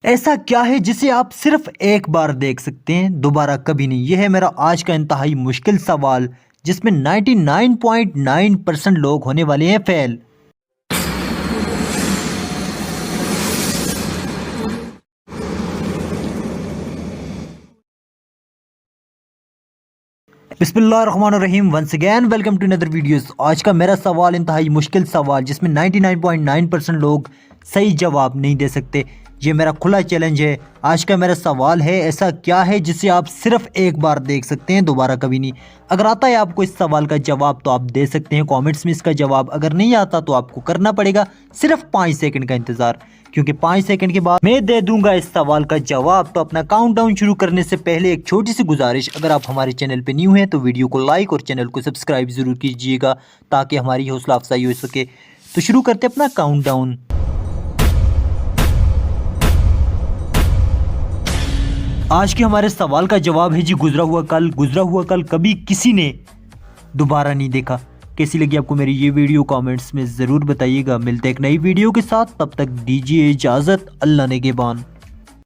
ऐसा क्या है जिसे आप सिर्फ एक बार देख सकते हैं, दोबारा कभी नहीं। यह है मेरा आज का इंतहाई मुश्किल सवाल जिसमें 99.9% लोग होने वाले हैं फेल। बिस्मिल्लाहिर्रहमानिर्रहीम। Once again welcome to another videos. आज का मेरा सवाल इंतहाई मुश्किल सवाल जिसमें 99.9% लोग सही जवाब नहीं दे सकते। ये मेरा खुला चैलेंज है। आज का मेरा सवाल है, ऐसा क्या है जिसे आप सिर्फ एक बार देख सकते हैं, दोबारा कभी नहीं। अगर आता है आपको इस सवाल का जवाब तो आप दे सकते हैं कमेंट्स में इसका जवाब। अगर नहीं आता तो आपको करना पड़ेगा सिर्फ 5 सेकंड का इंतज़ार, क्योंकि 5 सेकंड के बाद मैं दे दूंगा इस सवाल का जवाब। तो अपना काउंटडाउन शुरू करने से पहले एक छोटी सी गुजारिश, अगर आप हमारे चैनल पे न्यू हैं तो वीडियो को लाइक और चैनल को सब्सक्राइब जरूर कीजिएगा ताकि हमारी हौसला अफजाई हो सके। तो शुरू करते हैं अपना काउंटडाउन। आज के हमारे सवाल का जवाब है जी गुजरा हुआ कल। गुजरा हुआ कल कभी किसी ने दोबारा नहीं देखा। कैसी लगी आपको मेरी ये वीडियो कमेंट्स में ज़रूर बताइएगा। मिलते हैं एक नई वीडियो के साथ, तब तक दीजिए इजाज़त। अल्लाह नेगेबान।